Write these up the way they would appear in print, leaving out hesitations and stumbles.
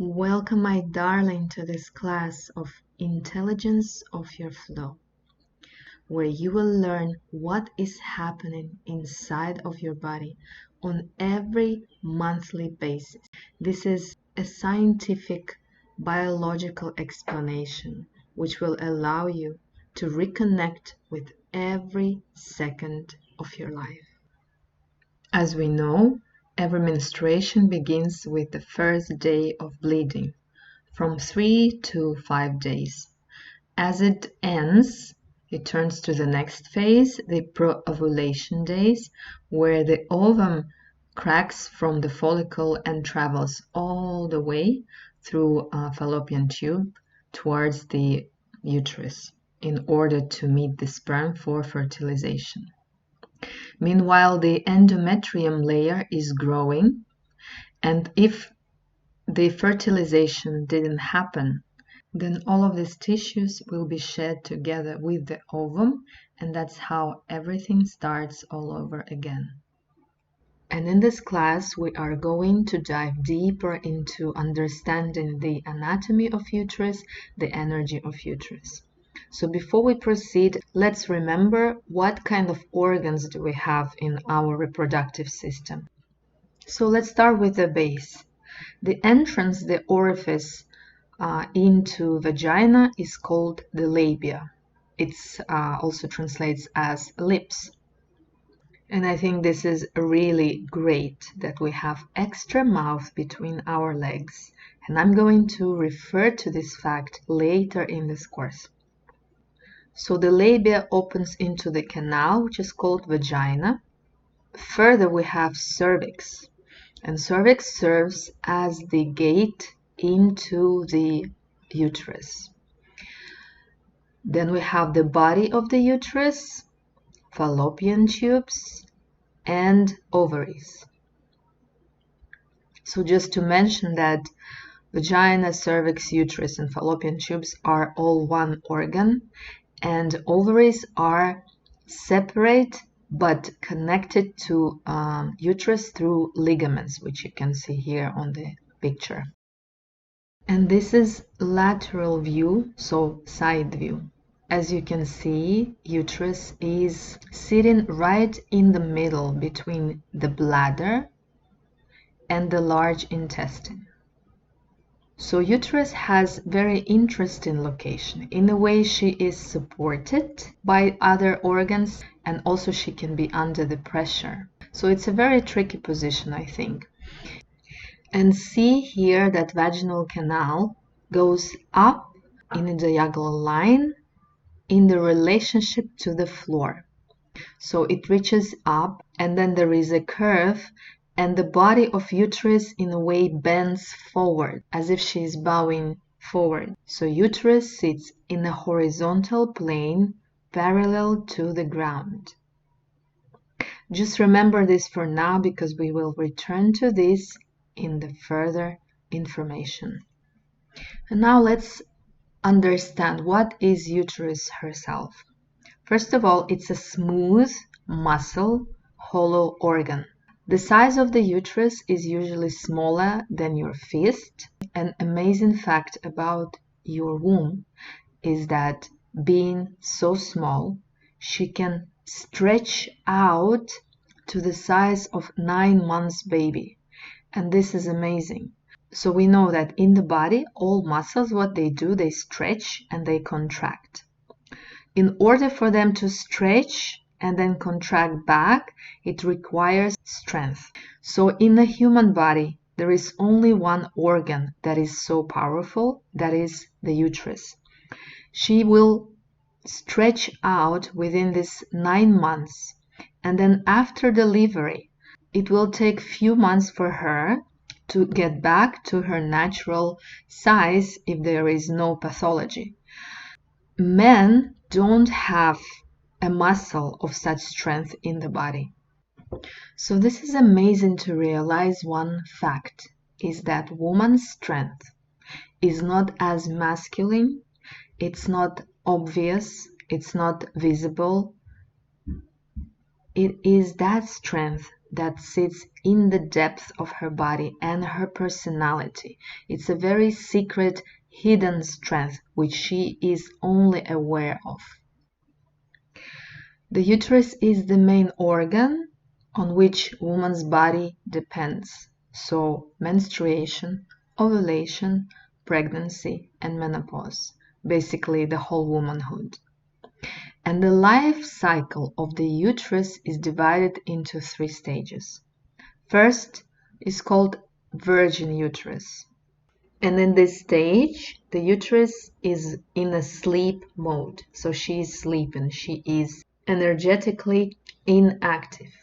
Welcome, my darling, to this class of Intelligence of Your Flow, where you will learn what is happening inside of your body on every monthly basis. This is a scientific biological explanation which will allow you to reconnect with every second of your life. As we know, every menstruation begins with the first day of bleeding, from 3 to 5 days. As it ends, it turns to the next phase, the pro-ovulation days, where the ovum cracks from the follicle and travels all the way through a fallopian tube towards the uterus in order to meet the sperm for fertilization. Meanwhile, the endometrium layer is growing, and if the fertilization didn't happen, then all of these tissues will be shed together with the ovum, and that's how everything starts all over again. And in this class, we are going to dive deeper into understanding the anatomy of uterus, the energy of uterus. So before we proceed, let's remember what kind of organs do we have in our reproductive system. So let's start with the base. The entrance, the orifice into vagina is called the labia. It's also translates as lips. And I think this is really great that we have extra mouth between our legs. And I'm going to refer to this fact later in this course. So the labia opens into the canal, which is called vagina. Further, we have cervix. And cervix serves as the gate into the uterus. Then we have the body of the uterus, fallopian tubes, and ovaries. So just to mention that vagina, cervix, uterus, and fallopian tubes are all one organ, and ovaries are separate but connected to uterus through ligaments, which you can see here on the picture. And this is lateral view, so side view. As you can see, uterus is sitting right in the middle between the bladder and the large intestine. So uterus has very interesting location. In a way, she is supported by other organs, and also she can be under the pressure. So it's a very tricky position, I think. And see here that vaginal canal goes up in a diagonal line in the relationship to the floor. So it reaches up, and then there is a curve, and the body of uterus in a way bends forward as if she is bowing forward. So uterus sits in a horizontal plane parallel to the ground. Just remember this for now, because we will return to this in the further information. And now let's understand what is uterus herself. First of all, it's a smooth, muscle, hollow organ. The size of the uterus is usually smaller than your fist. An amazing fact about your womb is that being so small, she can stretch out to the size of 9 months baby. And this is amazing. So we know that in the body, all muscles, what they do, they stretch and they contract. In order for them to stretch and then contract back, it requires strength. So in the human body, there is only one organ that is so powerful, that is the uterus. She will stretch out within this 9 months, and then after delivery, it will take few months for her to get back to her natural size if there is no pathology. Men don't have a muscle of such strength in the body. So this is amazing to realize. One fact is that woman's strength is not as masculine, it's not obvious, it's not visible. It is that strength that sits in the depth of her body and her personality. It's a very secret, hidden strength which she is only aware of. The uterus is the main organ on which woman's body depends. So menstruation, ovulation, pregnancy, and menopause. Basically the whole womanhood. And the life cycle of the uterus is divided into 3 stages. First is called virgin uterus. And in this stage, the uterus is in a sleep mode. So she is sleeping, she is energetically inactive.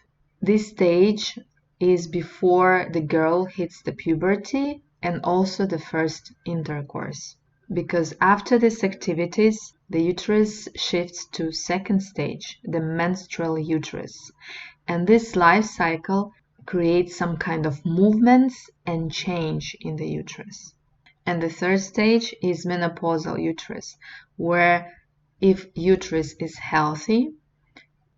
This stage is before the girl hits the puberty and also the first intercourse. Because after these activities, the uterus shifts to second stage, the menstrual uterus. And this life cycle creates some kind of movements and change in the uterus. And the third stage is menopausal uterus, where if uterus is healthy,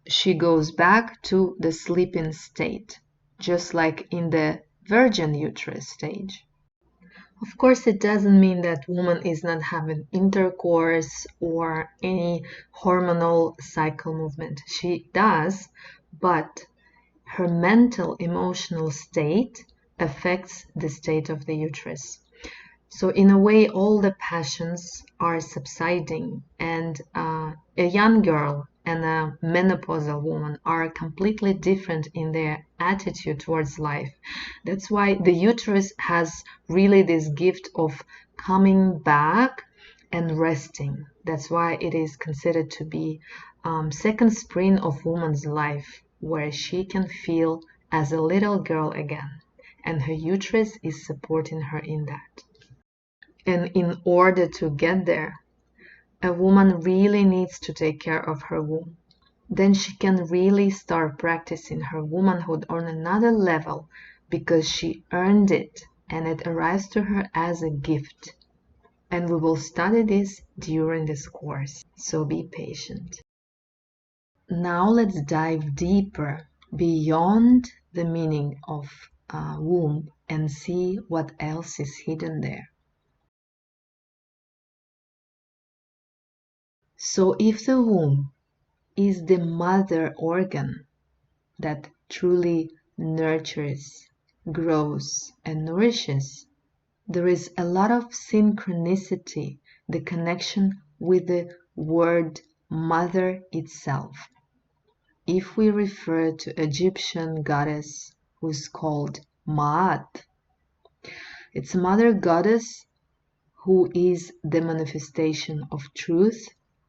she goes back to the sleeping state, just like in the virgin uterus stage. Of course, it doesn't mean that woman is not having intercourse or any hormonal cycle movement. She does, but her mental, emotional state affects the state of the uterus. So in a way, all the passions are subsiding, and a young girl and a menopausal woman are completely different in their attitude towards life. That's why the uterus has really this gift of coming back and resting. That's why it is considered to be second spring of woman's life, where she can feel as a little girl again, and her uterus is supporting her in that. And in order to get there, a woman really needs to take care of her womb. Then she can really start practicing her womanhood on another level because she earned it and it arrives to her as a gift. And we will study this during this course, so be patient. Now let's dive deeper beyond the meaning of womb and see what else is hidden there. So if the womb is the mother organ that truly nurtures, grows, and nourishes, there is a lot of synchronicity, the connection with the word mother itself. If we refer to Egyptian goddess who's called Ma'at, it's a mother goddess who is the manifestation of truth,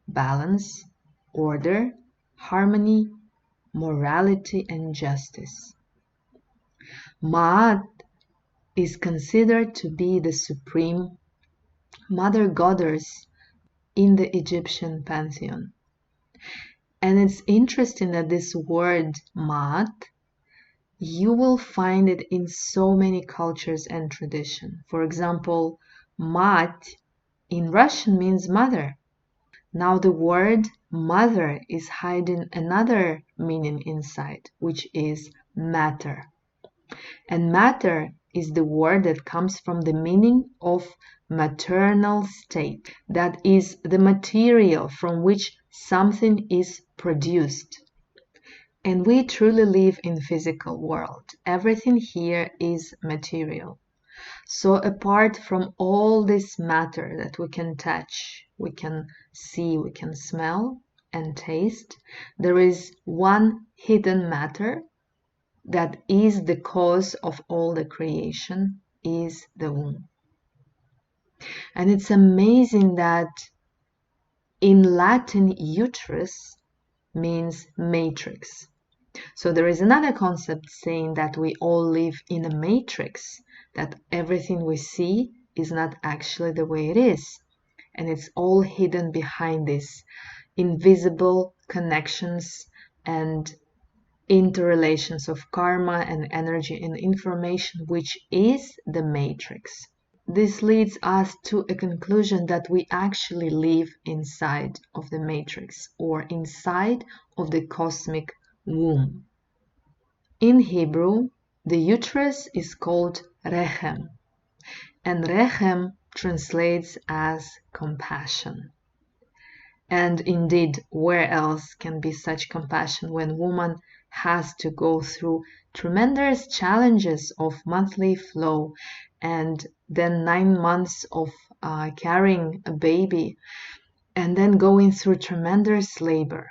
balance, order, harmony, morality, and justice. Ma'at is considered to be the supreme mother goddess in the Egyptian pantheon. And it's interesting that this word Ma'at, you will find it in so many cultures and traditions. For example, Mat in Russian means mother. Now the word mother is hiding another meaning inside, which is matter. And matter is the word that comes from the meaning of maternal state. That is the material from which something is produced. And we truly live in physical world. Everything here is material. So apart from all this matter that we can touch, we can see, we can smell and taste, there is one hidden matter that is the cause of all the creation, is the womb. And it's amazing that in Latin, uterus means matrix. So there is another concept saying that we all live in a matrix, that everything we see is not actually the way it is. And it's all hidden behind these invisible connections and interrelations of karma and energy and information, which is the matrix. This leads us to a conclusion that we actually live inside of the matrix or inside of the cosmic womb. In Hebrew, the uterus is called rechem, and rechem translates as compassion. And indeed, where else can be such compassion when woman has to go through tremendous challenges of monthly flow and then 9 months of carrying a baby and then going through tremendous labor.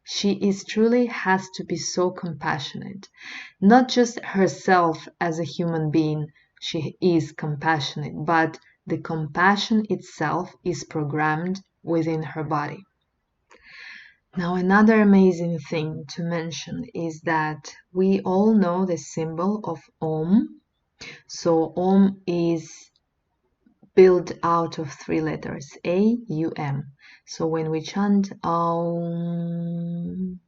She is truly has to be so compassionate. Not just herself as a human being, she is compassionate, but the compassion itself is programmed within her body. Now, another amazing thing to mention is that we all know the symbol of Om. So Om is built out of 3 letters, A-U-M. So when we chant Om,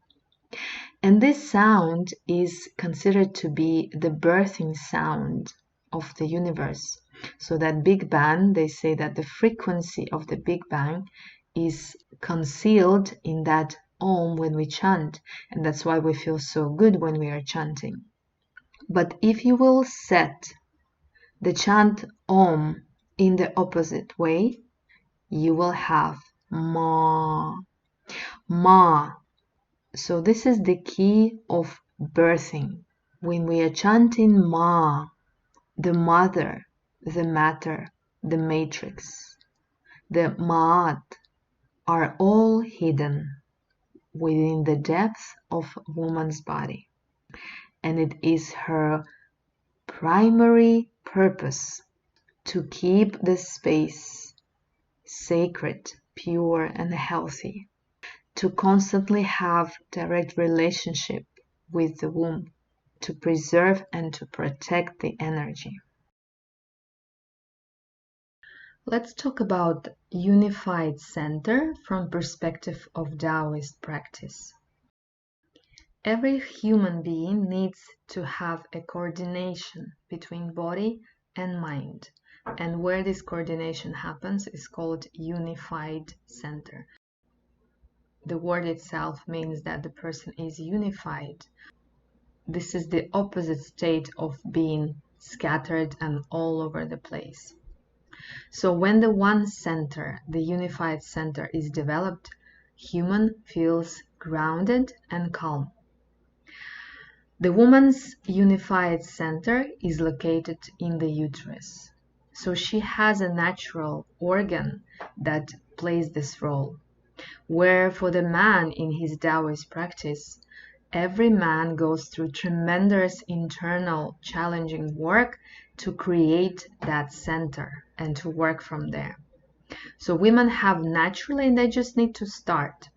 and this sound is considered to be the birthing sound of the universe. So that Big Bang, they say that the frequency of the Big Bang is concealed in that Om when we chant, and that's why we feel so good when we are chanting. But if you will set the chant Om in the opposite way, you will have Ma. Ma. So this is the key of birthing. When we are chanting Ma, the mother, the matter, the matrix, the Ma'at are all hidden within the depth of woman's body. And it is her primary purpose to keep the space sacred, pure, and healthy, to constantly have direct relationship with the womb, to preserve and to protect the energy. Let's talk about unified center from perspective of Taoist practice. Every human being needs to have a coordination between body and mind. And where this coordination happens is called unified center. The word itself means that the person is unified. This is the opposite state of being scattered and all over the place. So when the one center, the unified center, is developed, human feels grounded and calm. The woman's unified center is located in the uterus. So she has a natural organ that plays this role. Where for the man in his Taoist practice, every man goes through tremendous internal challenging work to create that center and to work from there. So women have naturally, and they just need to start.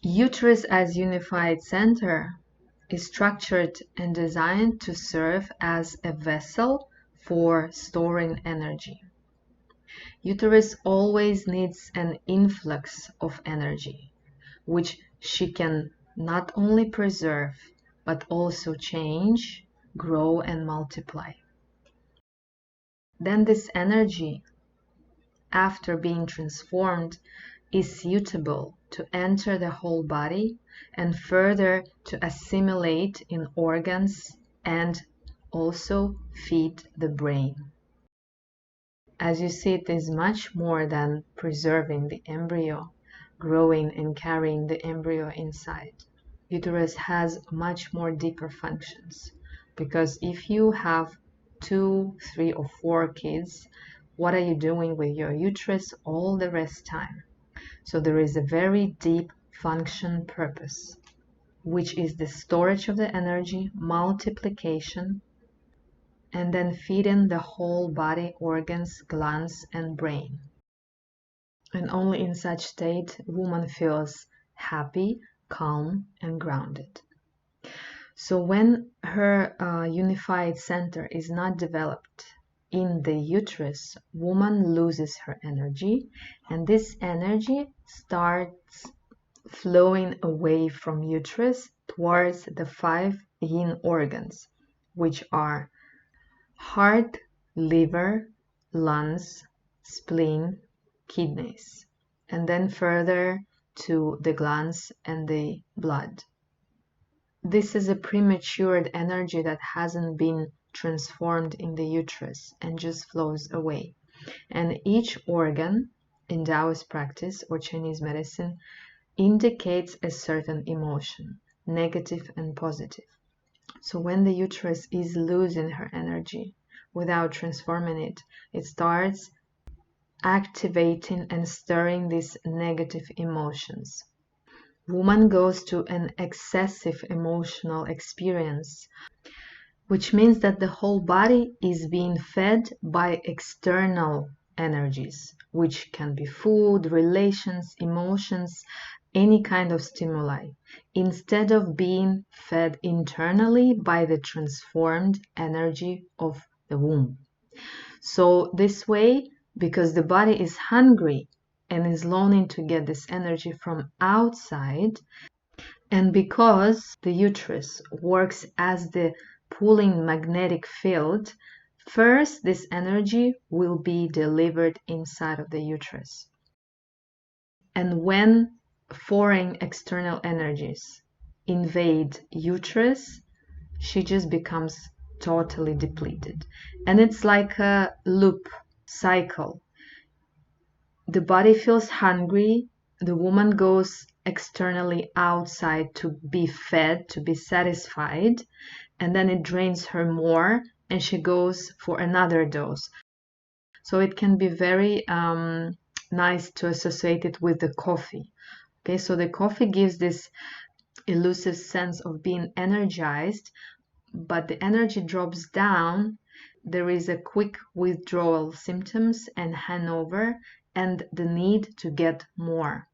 Uterus as unified center is structured and designed to serve as a vessel for storing energy. Uterus always needs an influx of energy, which she can not only preserve, but also change, grow, and multiply. Then this energy, after being transformed, is suitable to enter the whole body and further to assimilate in organs and also feed the brain. As you see, it is much more than preserving the embryo, growing and carrying the embryo inside. Uterus has much more deeper functions, because if you have 2, 3, or 4 kids, what are you doing with your uterus all the rest time? So there is a very deep function purpose, which is the storage of the energy, multiplication, and then feeding the whole body, organs, glands, and brain. And only in such state woman feels happy, calm, and grounded. So when her unified center is not developed in the uterus, woman loses her energy, and this energy starts flowing away from uterus towards the 5 yin organs, which are heart, liver, lungs, spleen, kidneys, and then further to the glands and the blood. this is a prematured energy that hasn't been transformed in the uterus and just flows away. And each organ in Taoist practice or Chinese medicine indicates a certain emotion, negative and positive. So when the uterus is losing her energy without transforming it, it starts activating and stirring these negative emotions. Woman goes to an excessive emotional experience, which means that the whole body is being fed by external energies, which can be food, relations, emotions, any kind of stimuli, instead of being fed internally by the transformed energy of the womb. So this way, because the body is hungry and is longing to get this energy from outside, and because the uterus works as the pulling magnetic field, first this energy will be delivered inside of the uterus. And when foreign external energies invade uterus, she just becomes totally depleted. And it's like a loop cycle. The body feels hungry, the woman goes externally outside to be fed, to be satisfied, and then it drains her more and she goes for another dose. So it can be very nice to associate it with the coffee. Okay, so the coffee gives this elusive sense of being energized, but the energy drops down. There is a quick withdrawal symptoms and hangover and the need to get more.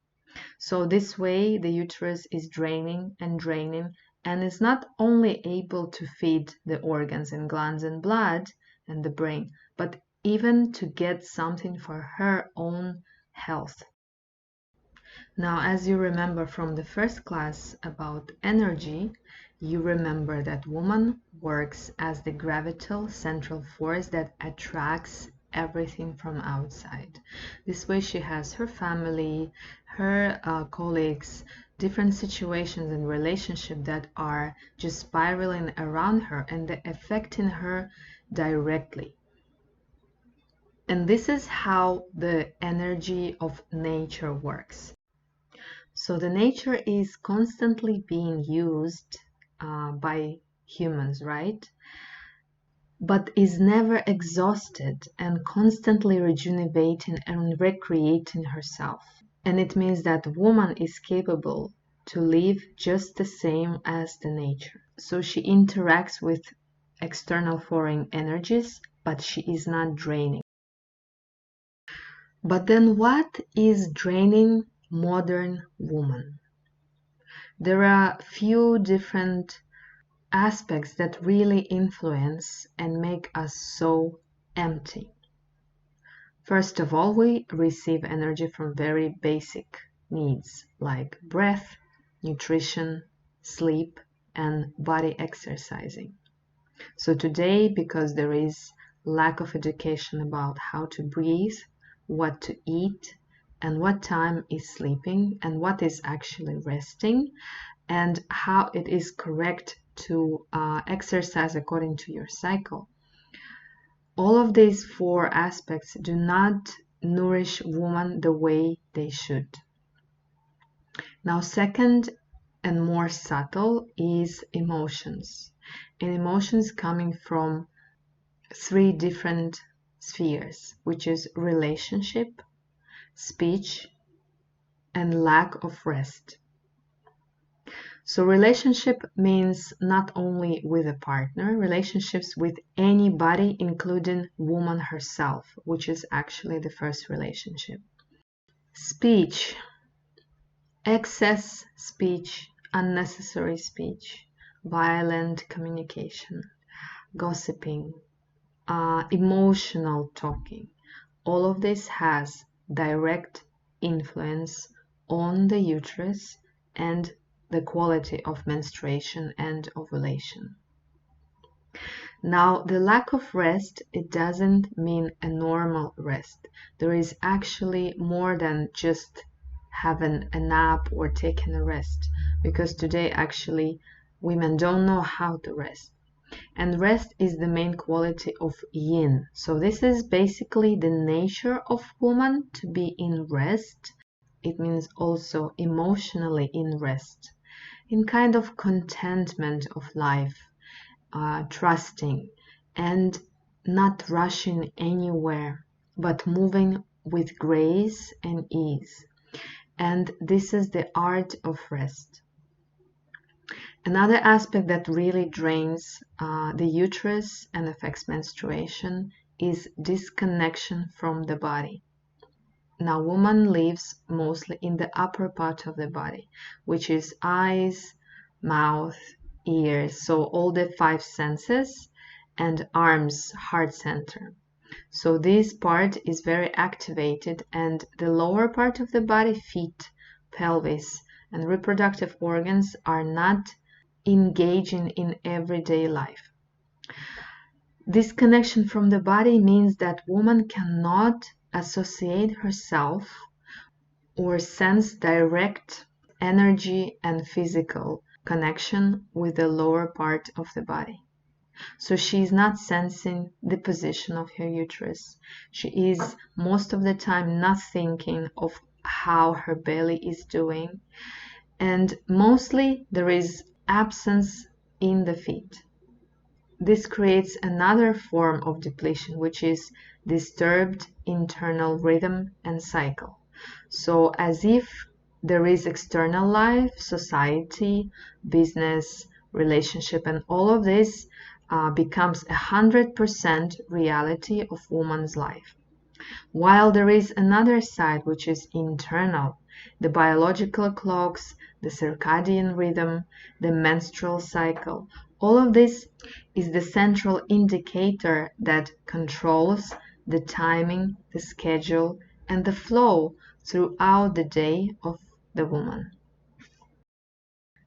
So this way the uterus is draining and draining and is not only able to feed the organs and glands and blood and the brain, but even to get something for her own health. Now, as you remember from the first class about energy, you remember that woman works as the gravitational central force that attracts everything from outside. This way she has her family, her colleagues, different situations and relationships that are just spiraling around her and they're affecting her directly. And this is how the energy of nature works. So the nature is constantly being used by humans, right? But is never exhausted and constantly rejuvenating and recreating herself. And it means that woman is capable to live just the same as the nature. So she interacts with external foreign energies, but she is not draining. But then what is draining modern woman? There are few different aspects that really influence and make us so empty. First of all, we receive energy from very basic needs like breath, nutrition, sleep, and body exercising. So today, because there is lack of education about how to breathe, what to eat, and what time is sleeping, and what is actually resting, and how it is correct to exercise according to your cycle. All of these four aspects do not nourish woman the way they should. Now, second and more subtle is emotions. And emotions coming from three different spheres, which is relationship, speech, and lack of rest. So relationship means not only with a partner, relationships with anybody, including woman herself, which is actually the first relationship. Speech, excess speech, unnecessary speech, violent communication, gossiping, emotional talking. All of this has direct influence on the uterus and the quality of menstruation and ovulation. Now, the lack of rest, it doesn't mean a normal rest. There is actually more than just having a nap or taking a rest, because today actually women don't know how to rest. And rest is the main quality of yin. So this is basically the nature of woman to be in rest. It means also emotionally in rest, in kind of contentment of life, trusting and not rushing anywhere, but moving with grace and ease. And this is the art of rest. Another aspect that really drains the uterus and affects menstruation is disconnection from the body. Now, woman lives mostly in the upper part of the body, which is eyes, mouth, ears, so all the five senses, and arms, heart center. So this part is very activated, and the lower part of the body, feet, pelvis, and reproductive organs are not engaging in everyday life. This connection from the body means that woman cannot associate herself or sense direct energy and physical connection with the lower part of the body. So she is not sensing the position of her uterus. She is most of the time not thinking of how her belly is doing. And mostly there is absence in the feet. This creates another form of depletion, which is disturbed internal rhythm and cycle. So as if there is external life, society, business, relationship, and all of this becomes 100% reality of woman's life. While there is another side which is internal, the biological clocks, the circadian rhythm, the menstrual cycle, all of this is the central indicator that controls the timing, the schedule, and the flow throughout the day of the woman.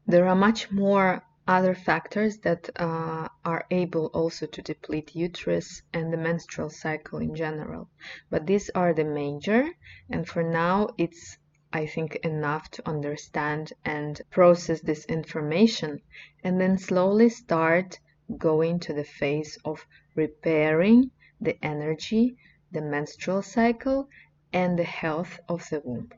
There are much more other factors that are able also to deplete uterus and the menstrual cycle in general, but these are the major, and for now it's, I think, enough to understand and process this information, and then slowly start going to the phase of repairing the energy, the menstrual cycle, and the health of the womb.